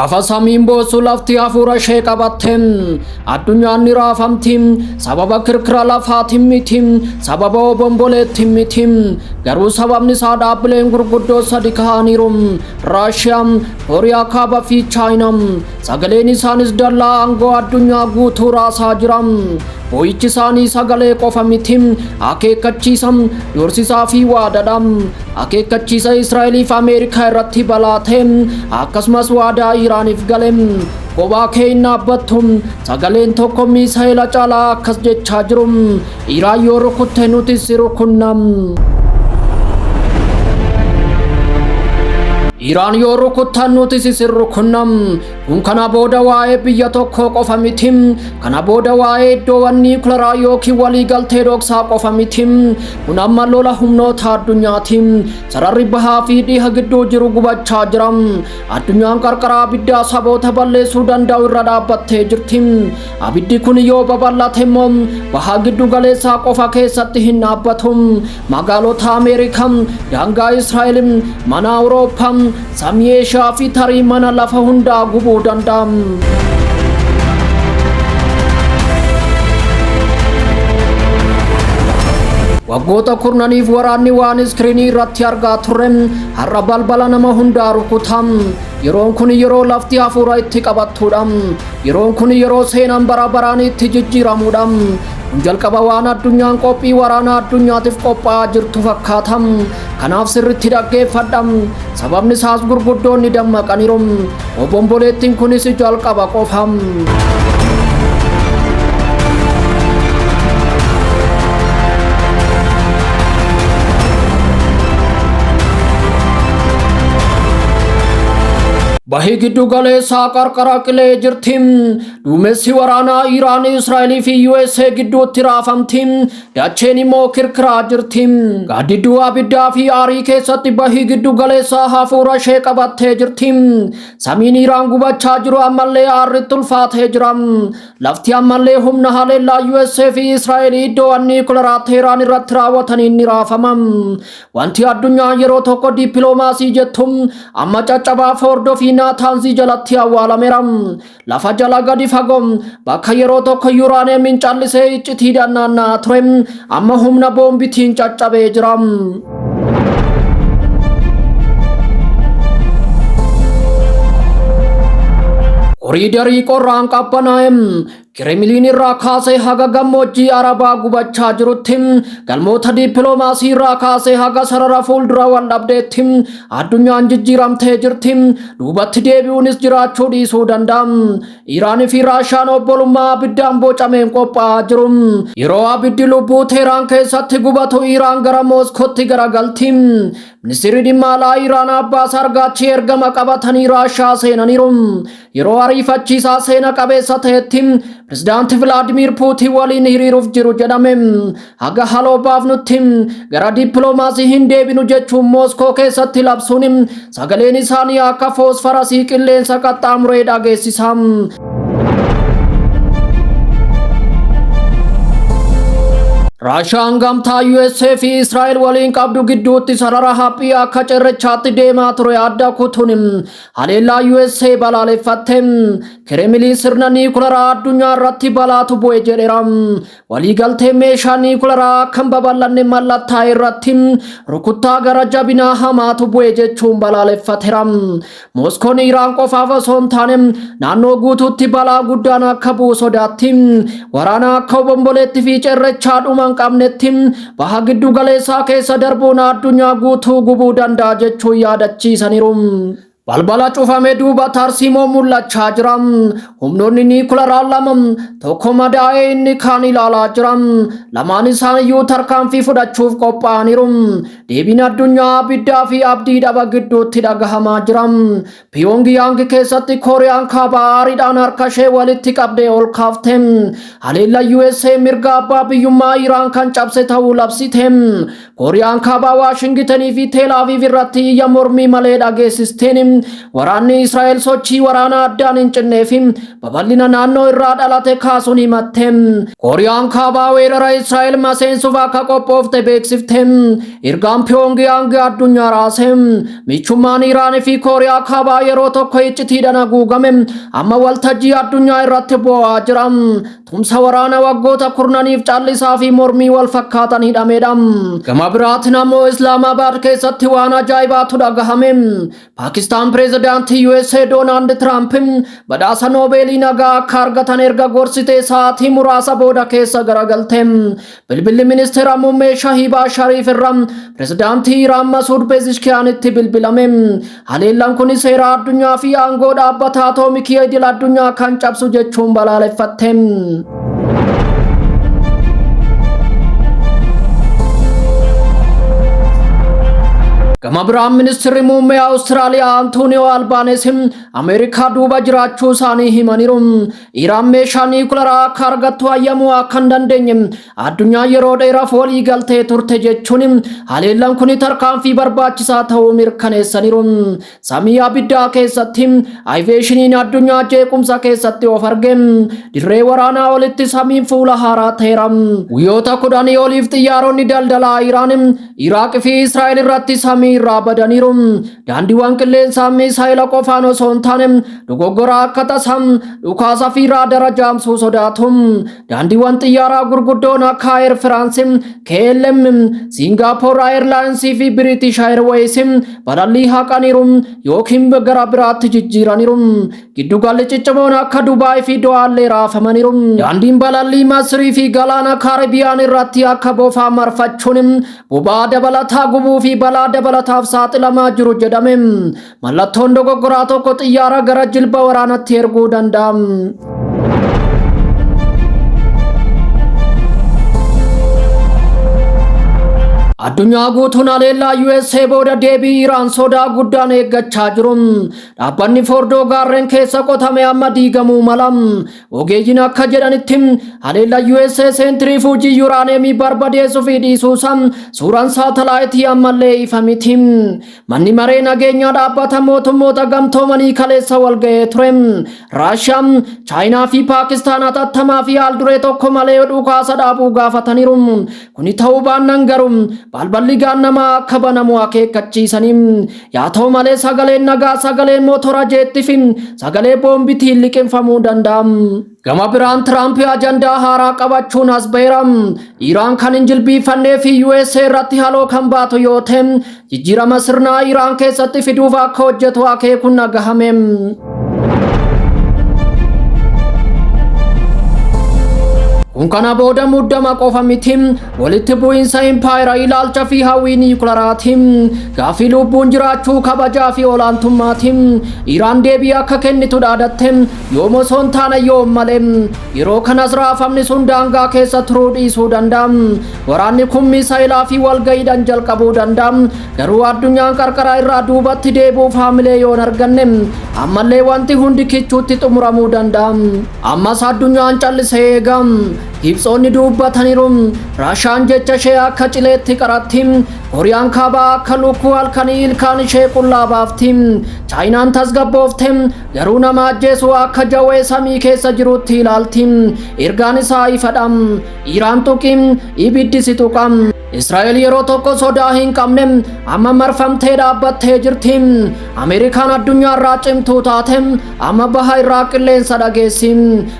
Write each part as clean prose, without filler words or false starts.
Gaafa samiin boosuu lafti hafuura ishee qabattem addunyaan ni raafamtim sababa kirkira lafaatiin mitim sababa obomboleettiin mitim garuu sababni isaa dhaabbileen gurguddoo sadi ka'aniiru Raashiyaan Kooriyaa kaabaa fi Chaayinaan sagaleen isaanis dallaa aangoo addunyaa guutuu raasaa jiran Boyichi isaanii sagalee qofa mitim akeekkachiisam doorsisaa fi waadadham akeekkachiisa Israa'eliif Ameerikaa irratti balaateem akkasumas waadaa Iraaniif galem kophaa kee hin dhaabbattum sagaleen tokko misaa'ila caalaa akkas jechaa jirum Iraan yoo rukutte nutis rukunnam Iraan yoo rukuttan nutis rukunnam kun kana booda waa'ee biyya tokko qofa mitim kana booda waa'ee iddoowwan niwukilaraa yookiin waliigaltee dhoksaa qofa mitim kun amma lola humnoota addunyaatiin sararri bahaa fi dhiha gidduu jiru gubachaa jiram addunyaan qarqara abiddaa saboota balleessuu danda'u irra dhaabbattee jirti abiddi kun yoo babal'ate immoo bahaa giddu galeessaa qofa keessatti hin dhaabbatu magaalota Ameerikaa daangaa Israa'el mana Awurooppaa samii Eeshiyaa fi tarii mana lafa hundaa gubuu danda'am waggoota kurnaniif waraanni waan iskiriinii irratti argaa turre har'a balbala nama hundaa rukutam yeroon kun yeroo lafti hafuura itti qabattudha yeroon kun yeroo seenaan bara baraan itti jijjiiramudha jalqaba waan addunyaan qophii waraana addunyaatiif qophaa'aa jirtu fakkaatam kanaaf sirriitti dhaggeeffadham sababni isaas gurguddoonni dammaqaniiru obomboleettiin kunis jalqaba qofam Bahii giddu galeessaa qarqara qilee jirtim duumessi waraanaa Iraan Israa'el fi USA gidduutti raafamtim dacheen immoo kirkiraa jirtim gaaddidduu abiddaa fi aarii keessatti bahii giddu galeessaa hafuura ishee qabattee jirtim samiin Iraan gubachaa jiru ammallee aarritti ulfaatee jiram lafti ammallee humna haleellaa USA fi Israa'el iddoo niwukilaraa Teheraan irratti raawwataniin ni raafamam wanti addunyaa yeroo tokko dippiloomaasii jettum amma caccabaa Fordow fi Natanz jalatti awwaalameeram lafa jala gadi fagom bakka yeroo tokko yuuraaniyeemiin callisee iccitiidhaan naanna'aa ture amma humna boombitiin caccabee jiram Koriidarii qorraan qabbanaa'em Kremlin irraa kaasee haga gammoojjii Arabaa gubachaa jirutti galmoota dippiloomaasii irraa kaasee haga sarara fuuldura wal dhabdeetti addunyaan jijjiiramtee jirti duubatti deebi'uunis jiraachuu dhiisuu danda'am Iraan fi Raashiyaan obbolummaa abiddaan bocameen qophaa'aa jiru yeroo abiddi lubbuu Teheraan keessatti gubatu Iraan gara Mooskootti garagalti ministeerri dhimma alaa Iraan Abbaas Argaachi ergama qabatanii Raashiyaa seenaniiru yeroo ariifachiisaa seena qabeessa ta'etti President Vladimir Putin waliin hiriiruuf jiru jedhame haga haloo baafnutti gara dippiloomaasii hin deebinu jechuun Mooskoo keessatti labsuun sagaleen isaanii akka foosfarasii qilleensa qaxxaamuree dhageessisam Raashiyaan gamtaa USA fi Israa'el waliin qabdu gidduutti sarara haphii akka cirrachaatti deemaa ture adda kutuun haleellaa USA balaaleffatte Kremlin sirna niwukilaraa addunyaa irratti balaatu bu'e jedheera waliigaltee meeshaa niwukilaraa akka hin babal'anne mallattaa irratti rukuttaa gara jabinaa hamaatu bu'e jechuun balaaleffateera Mooskoon Iraan qofaaf osoo hin taane naannoo guutuutti balaa guddaan akka bu'u sodaatti waraana akka obomboleetti fi cirrachaa dhuma qabnetti baha giddu galeessaa keessa darbuun addunyaa guutuu gubuu danda'a jechuun yaadachiisaniiru balbala cufame duuba tarsiimoo mul'achaa jiram humnoonni niwukilaraa lama tokko madaa'ee inni kaan ilaalaa jiram lamaan isaaniyyuu tarkaanfii fudhachuuf qophaa'aniiru deebiin addunyaa abiddaa fi abdii dhaba gidduutti dhagahamaa jiram Pyongyang keessatti Kooriyaan kaabaa aariidhaan harka ishee walitti qabdee ol kaafte haleellaa USA mirga abbaa biyyummaa Iraan kan cabse ta'uu labsite Kooriyaan kaabaa Waashingitanii fi Teel Aviv irratti iyya mormii malee dhageessisteen waraanni Israa'el sochii waraanaa addaan hin cinneef babal'ina naannoo irraa dhalate kaasuun himatte. Kooriyaan kaabaa weerara Israa'el maseensuuf akka qophoofte beeksifte. Ergaan Pyongyang addunyaa raase. Michummaan Iraan fi Kooriyaa kaabaa yeroo tokko iccitiidhaan haguugame amma waltajjii addunyaa irratti bu'aa jira. Tumsa waraana waggoota kurnaniif callisaa fi mormii wal fakkaatan hidhamedha. Gama biraatiin ammoo Islaamabaad keessatti waan ajaa'ibaatu dhagahame. Paakistaan pireezidaantii USA Doonaald Tiraamp badhaasa Noobeelii nagaa akka argatan erga gorsitee sa'aatii muraasa booda keessa garagalte. Bilbilli ministeera muummee Shahibaa Shariif irra pireezidaantii Iraan Masuud Pezeshkiyaanitti bilbilame. Haleellaan kun seera addunyaa fi aangoo dhaabbata atoomikii idil addunyaa kan cabsu jechuun balaaleffatte. Gama biraan ministeerri muummee Awustiraaliyaa Antooniyoo Albaanesi Ameerikaa duuba jiraachuu isaanii himaniiru. Iraan meeshaa niwukilaraa akka argattu hayyamuu akka hin dandeenye addunyaa yeroo dheeraaf walii galtee turte jechuun haleellaan kun tarkaanfii barbaachisaa ta'uu mirkaneessaniiru. Samii abiddaa keessatti aviyeeshiniin addunyaa jeequmsa keessatti of arge. Dirree waraanaa olitti samiin fuula haaraa ta'eera. Guyyoota 10 oliif xiyyaaronni daldalaa Iraan Iraaq fi Israa'el irratti samii irraa badaniiru. Daandiiwwan qilleensaa misaayila qofaan osoo hin taane dogoggora akka tasaa dhukaasa fi raadara jaamsuu sodaatu. Daandiiwwan xiyyaaraa gurguddoon akka Air France, KLM, Singapore Airlines fi British Airways balallii haqaniiru yookiin gara biraatti jijjiiraniiru. Giddugalli ciccimoon akka Dubaay fi Do'aallee raafamaniiru. Daandiin balallii Masrii fi galaana Kaaribiyaan irratti akka bofaa marfachuun boba'aa dabalataa gubuu fi balaa dabalataaf saaxilamaa jiru jedhame. Mallattoon dogoggoraa tokko xiyyaara gara jilba waraanatti erguu danda'a. Addunyaa guutuun haleellaa USA booda deebii Iraan sodaa guddaan eeggachaa jiru. Dhaabbanni Fordow gaarreen keessa qotame amma diigamuu mala. Ogeeyyiin akka jedhanitti haleellaa USA seentirifuujii yuuraaneemii barbadeessuu fi dhiisuusaa suuraan saatalaayitii ammallee ifa miti. Manni maree nageenyaa dhaabbata mootummoota gamtoomanii kaleessa walga'ee ture. Raashiyaan, Chaayinaa fi Paakistaan hatattamaa fi haalduree tokko malee dhukaasa dhaabuu gaafataniiru. Kuni ta'uu baannaan garuu balballi gaannamaa akka banamu akeekkachiisanii. Yaa ta'u malee sagaleen nagaa, sagaleen mootora jeettii fi sagalee boombitiin liqinfamuu danda'a. Gama biraan Tiraamp ajandaa haaraa qabachuun as ba'eera. Iraan kan hin jilbiifannee fi USA irratti haloo kan baatu yoo ta'e jijjiirama sirnaa Iraan keessatti fiduuf akka hojjetu akeekuun dhagahame. Kana booda muddama qofa miti walitti bu'iinsa impaayera ilaalcha fi hawwii niwukilaraati. Gaaffii lubbuun jiraachuu kabajaa fi olaantummaati. Iraan deebii akka kennitu dhaadatte yoom osoo hin taane yoom malee. Yeroo kanas raafamni sun daangaa keessa turuu dhiisuu danda'a. Waraanni kun misaayilaa fi walga'iidhaan jalqabuu danda'a. Garuu addunyaan qarqara irraa duubatti deebi'uuf haamilee yoon arganne ammallee wanti hundi kichuutti xumuramuu danda'a. Ammas addunyaan callisee eega. Ibsoonni dubbataniiru. Raashiyaan jecha ishee akka cileetti qaratti. Kooriyaan kaabaa akka lukkuu halkanii ilkaan ishee qullaa baafti. Chaayinaan tasgabboofte garuu nama ajjeesuu akka jawwee samii keessa jirutti ilaalti. Ergaan isaa ifadha. Iraan tuqi, ibiddi si tuqa. Israa'el yeroo tokko sodaa hin qabne amma marfamtee dhaabbattee jirti. Ameerikaan addunyaa irraa cimtuu taate amma baha irraa qilleensa dhageessi.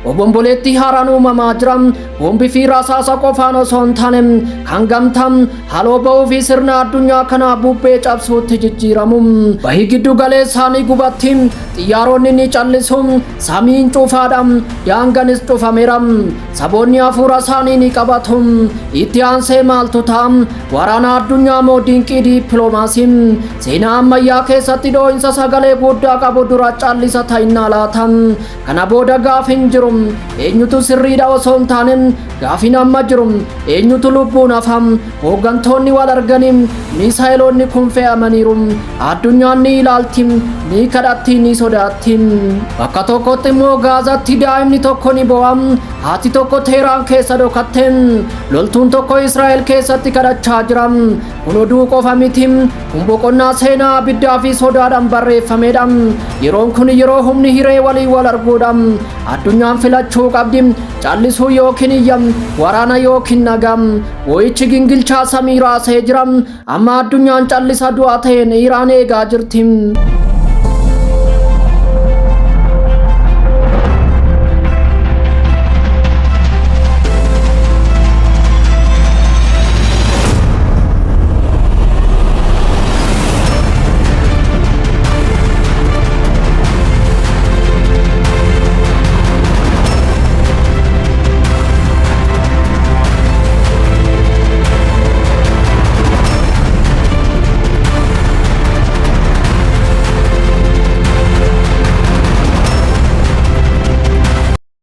Obomboleetti haaraan uumamaa jira. Boombii fi rasaasa qofaan osoo hin taane kan gamtaa haloo ba'uu fi sirna addunyaa kana bubbee cabsuutti jijjiiramu. Bahii giddu galeessaanii gubatti xiyyaaronni ni callisu. Samiin cufaadha. Daangaanis cufameera. Saboonni hafuura isaanii ni qabatu. Itti aansee maaltu ta'a? Waraana addunyaa moo dinqii dippiloomaasii? Seenaa ammayyaa keessatti dhoo'insa sagalee guddaa qabu dura callisa ta'innaa laata? Kana booda gaaf hin jiru. Eenyutu sirriidha osoo hin taane gaafin amma jiru. Eenyutu lubbuun hafam? Hooggantoonni wal arganii misaayiloonni kun fe'amaniiru. Addunyaan ni ilaalti, ni kadhatti, ni sodaatti. Bakka tokkotti immoo Gaazatti daa'imni tokko ni bo'a. Haati tokko Teheraan keessa dhokatte. Loltuun tokko Israa'el keessatti waaqatti kadhachaa jiran. Kun oduu qofa miti. Kun boqonnaa seenaa abiddaa fi sodaadhaan barreeffamedha. Yeroon kun yeroo humni hiree walii wal arguudha. Addunyaan filachuu qabdi. Callisuu yookiin iyyam, waraana yookiin nagam. Woyichi gingilchaa samii raasee jira. Amma addunyaan callisa du'a ta'een Iraan eegaa jirti.